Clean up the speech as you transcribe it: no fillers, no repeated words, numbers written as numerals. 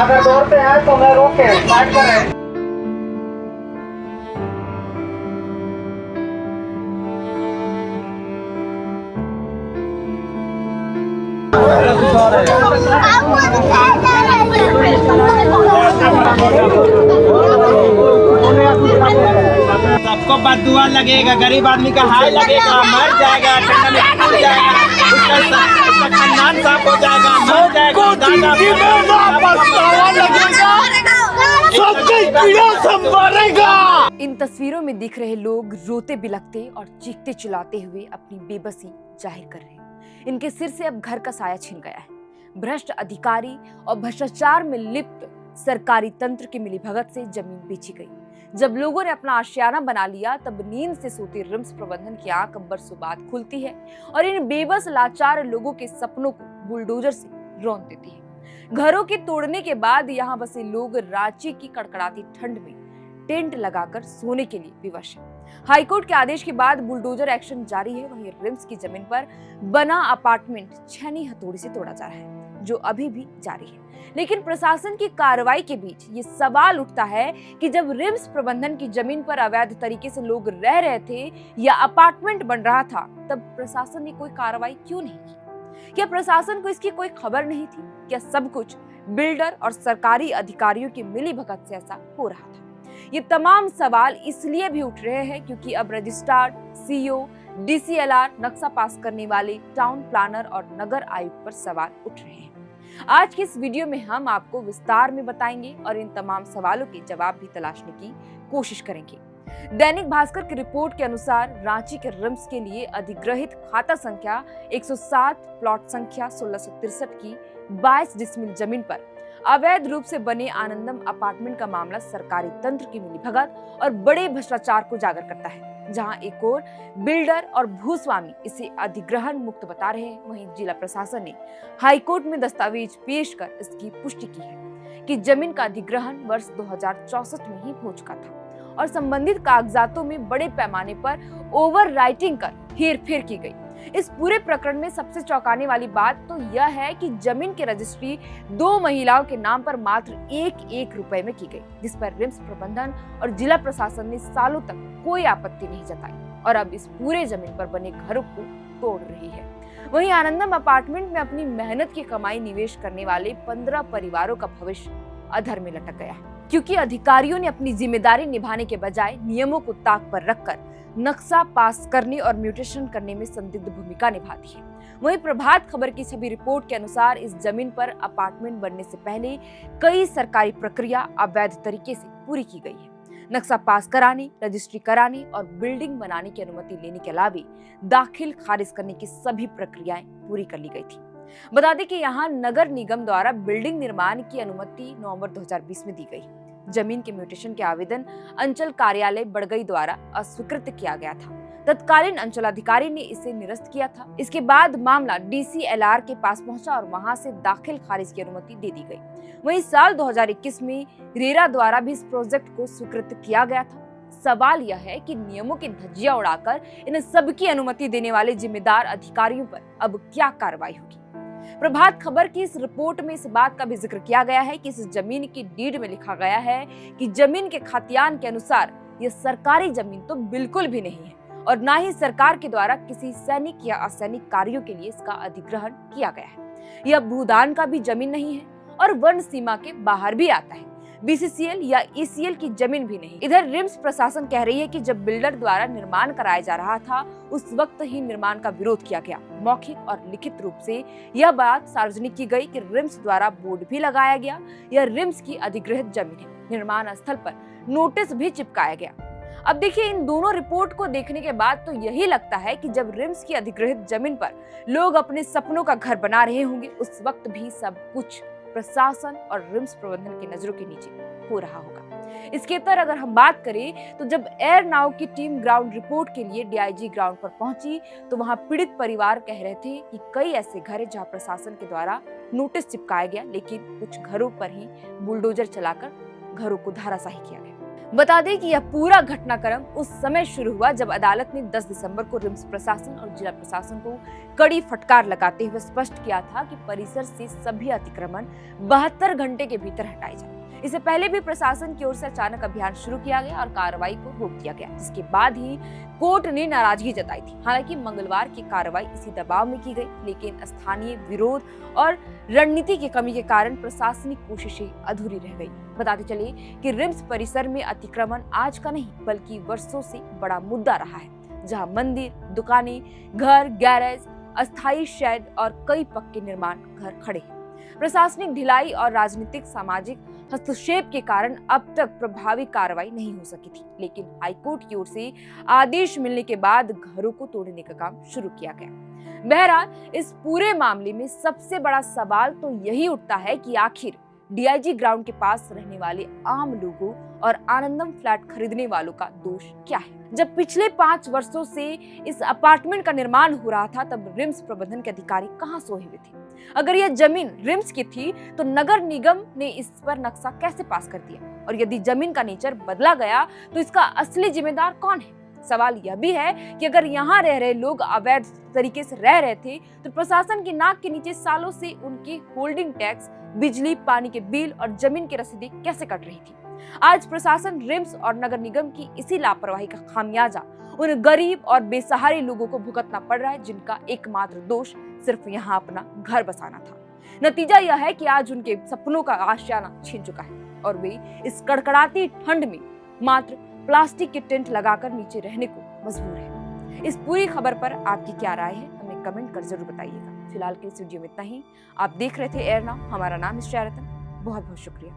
अगर दौड़ते हैं तो मैं रोके साइड करें। सबको बददुआ लगेगा, गरीब आदमी का हाय लगेगा, मर जाएगा, ठंडा में टूट जाएगा, उसका खानदान साफ हो जाएगा, मर जाएगा, इन तस्वीरों में दिख रहे लोग रोते बिलखते और चीखते चिल्लाते हुए अपनी बेबसी जाहिर कर रहे हैं। इनके सिर से अब घर का साया छिन गया है। भ्रष्ट अधिकारी और भ्रष्टाचार में लिप्त सरकारी तंत्र की मिलीभगत से जमीन बेची गई। जब लोगों ने अपना आशियाना बना लिया, तब नींद से सोते रिम्स प्रबंधन की आंख बरसों बाद खुलती है और इन बेबस लाचार लोगों के सपनों को बुलडोजर से रौंद देती है। घरों के तोड़ने के बाद यहाँ बसे लोग रांची की कड़कड़ाती ठंड में टेंट लगाकर सोने के लिए विवश है। हाईकोर्ट के आदेश के बाद बुलडोजर एक्शन जारी है। वहीं रिम्स की जमीन पर बना अपार्टमेंट छेनी हथौड़ी से तोड़ा जा रहा है, जो अभी भी जारी है। लेकिन प्रशासन की कार्रवाई के बीच ये सवाल उठता है कि जब रिम्स प्रबंधन की जमीन पर अवैध तरीके से लोग रह रहे थे या अपार्टमेंट बन रहा था, तब प्रशासन ने कोई कार्रवाई क्यों नहीं की? क्या प्रशासन को इसकी कोई खबर नहीं थी? क्या सब कुछ बिल्डर और सरकारी अधिकारियों की मिलीभगत से ऐसा हो रहा था? ये तमाम सवाल इसलिए भी उठ रहे हैं क्योंकि अब रजिस्ट्रार, सीईओ, डीसीएलआर, नक्शा पास करने वाले टाउन प्लानर और नगर आयुक्त पर सवाल उठ रहे हैं। आज की इस वीडियो में हम आपको विस्तार में बताएंगे और इन तमाम सवालों के जवाब भी तलाशने की कोशिश करेंगे। दैनिक भास्कर की रिपोर्ट के अनुसार रांची के रिम्स के लिए अधिग्रहित खाता संख्या 107, प्लॉट संख्या 1663 की 22 डिसमिल जमीन पर अवैध रूप से बने आनंदम अपार्टमेंट का मामला सरकारी तंत्र की मिलीभगत और बड़े भ्रष्टाचार को उजागर करता है। जहां एक ओर बिल्डर और भूस्वामी इसे अधिग्रहण मुक्त बता रहे हैं, वहीं जिला प्रशासन ने हाईकोर्ट में दस्तावेज पेश कर इसकी पुष्टि की है कि जमीन का अधिग्रहण वर्ष 2064 में ही हो चुका था और संबंधित कागजातों में बड़े पैमाने पर ओवर राइटिंग कर हेरफेर की गई। इस पूरे प्रकरण में सबसे चौंकाने वाली बात तो यह है कि जमीन की रजिस्ट्री 2 महिलाओं के नाम पर मात्र 1-1 रुपए में की गई, जिस पर रिम्स प्रबंधन और जिला प्रशासन ने सालों तक कोई आपत्ति नहीं जताई और अब इस पूरे जमीन पर बने घरों को तोड़ रही है। वहीं आनंदम अपार्टमेंट में अपनी मेहनत की कमाई निवेश करने वाले 15 परिवारों का भविष्य अधर में लटक गया है, क्योंकि अधिकारियों ने अपनी जिम्मेदारी निभाने के बजाय नियमों को ताक पर रखकर नक्शा पास करने और म्यूटेशन करने में संदिग्ध भूमिका निभा दी है। वहीं प्रभात खबर की सभी रिपोर्ट के अनुसार इस जमीन पर अपार्टमेंट बनने से पहले कई सरकारी प्रक्रिया अवैध तरीके से पूरी की गई है। नक्शा पास कराने, रजिस्ट्री कराने और बिल्डिंग बनाने की अनुमति लेने के अलावा दाखिल खारिज करने की सभी प्रक्रियाएं पूरी कर ली गई थी। बता दें कि यहाँ नगर निगम द्वारा बिल्डिंग निर्माण की अनुमति नवंबर 2020 में दी गई। जमीन के म्यूटेशन के आवेदन अंचल कार्यालय बड़गई द्वारा अस्वीकृत किया गया था। तत्कालीन अंचलाधिकारी ने इसे निरस्त किया था। इसके बाद मामला डीसीएलआर के पास पहुंचा और वहां से दाखिल खारिज की अनुमति दे दी गई। वहीं साल 2021 में रेरा द्वारा भी इस प्रोजेक्ट को स्वीकृत किया गया था। सवाल यह है कि नियमों की धज्जियां उड़ाकर इन सबकी अनुमति देने वाले जिम्मेदार अधिकारियों पर अब क्या कार्रवाई होगी? प्रभात खबर की इस रिपोर्ट में इस बात का भी जिक्र किया गया है कि इस जमीन की डीड में लिखा गया है कि जमीन के खतियान के अनुसार यह सरकारी जमीन तो बिल्कुल भी नहीं है और ना ही सरकार के द्वारा किसी सैनिक या असैनिक कार्यों के लिए इसका अधिग्रहण किया गया है। यह भूदान का भी जमीन नहीं है और वन सीमा के बाहर भी आता है। बीसीसीएल या ईसीएल की जमीन भी नहीं। इधर रिम्स प्रशासन कह रही है कि जब बिल्डर द्वारा निर्माण कराया जा रहा था, उस वक्त ही निर्माण का विरोध किया गया। मौखिक और लिखित रूप से यह बात सार्वजनिक की गई कि रिम्स द्वारा बोर्ड भी लगाया गया, यह रिम्स की अधिग्रहित जमीन है। निर्माण स्थल पर नोटिस भी चिपकाया गया। अब देखिए, इन दोनों रिपोर्ट को देखने के बाद तो यही लगता है कि जब रिम्स की अधिग्रहित जमीन पर लोग अपने सपनों का घर बना रहे होंगे, उस वक्त भी सब कुछ प्रशासन और रिम्स प्रबंधन की नजरों के नीचे हो रहा होगा। इसके तरह अगर हम बात करें तो जब एयर नाउ की टीम ग्राउंड रिपोर्ट के लिए डीआईजी ग्राउंड पर पहुंची तो वहां पीड़ित परिवार कह रहे थे कि कई ऐसे घर हैं जहां प्रशासन के द्वारा नोटिस चिपकाया गया, लेकिन कुछ घरों पर ही बुलडोजर चलाकर घरों को धराशाही किया गया। बता दें कि यह पूरा घटनाक्रम उस समय शुरू हुआ जब अदालत ने 10 दिसंबर को रिम्स प्रशासन और जिला प्रशासन को कड़ी फटकार लगाते हुए स्पष्ट किया था कि परिसर से सभी अतिक्रमण 72 घंटे के भीतर हटाए जाए। इससे पहले भी प्रशासन की ओर से अचानक अभियान शुरू किया गया और कार्रवाई को रोक दिया गया, जिसके बाद ही कोर्ट ने नाराजगी जताई थी। हालांकि मंगलवार की कार्रवाई इसी दबाव में की गई, लेकिन स्थानीय विरोध और रणनीति की कमी के कारण प्रशासनिक कोशिशें अधूरी रह गई। बताते चले कि रिम्स परिसर में अतिक्रमण आज का नहीं बल्कि वर्षों से बड़ा मुद्दा रहा है, जहां मंदिर, दुकानें, घर, गैरेज, अस्थायी शेड और कई पक्के निर्माण घर खड़े हैं। प्रशासनिक ढिलाई और राजनीतिक सामाजिक हस्तक्षेप के कारण अब तक प्रभावी कार्रवाई नहीं हो सकी थी, लेकिन हाईकोर्ट की ओर से आदेश मिलने के बाद घरों को तोड़ने का काम शुरू किया गया। बहरहाल इस पूरे मामले में सबसे बड़ा सवाल तो यही उठता है कि आखिर डीआईजी ग्राउंड के पास रहने वाले आम लोगों और आनंदम फ्लैट खरीदने वालों का दोष क्या है। जब पिछले 5 वर्षों से इस अपार्टमेंट का निर्माण हो रहा था, तब रिम्स प्रबंधन के अधिकारी कहां सोए हुए थे? अगर यह जमीन रिम्स की थी तो नगर निगम ने इस पर नक्शा कैसे पास कर दिया? और यदि जमीन का नेचर बदला गया तो इसका असली जिम्मेदार कौन है? सवाल यह भी है कि अगर यहाँ रह रहे लोग अवैध तरीके से रह रहे थे तो प्रशासन की नाक के नीचे सालों से उनके होल्डिंग टैक्स, बिजली, पानी के बिल और जमीन की रसीदें कैसे कट रही थी? आज प्रशासन, रिम्स और नगर निगम की इसी लापरवाही का खामियाजा उन गरीब और बेसहारे लोगों को भुगतना पड़ रहा है, जिनका एकमात्र दोष सिर्फ यहाँ अपना घर बसाना था। नतीजा यह है कि आज उनके सपनों का आशियाना छीन चुका है और वे इस कड़कड़ाती ठंड में मात्र प्लास्टिक के टेंट लगाकर नीचे रहने को मजबूर है। इस पूरी खबर पर आपकी क्या राय है, हमें कमेंट कर जरूर बताइएगा। फिलहाल के इस वीडियो में इतना ही। आप देख रहे थे एयर नाउ। हमारा नाम है श्रेया रतन। बहुत बहुत शुक्रिया।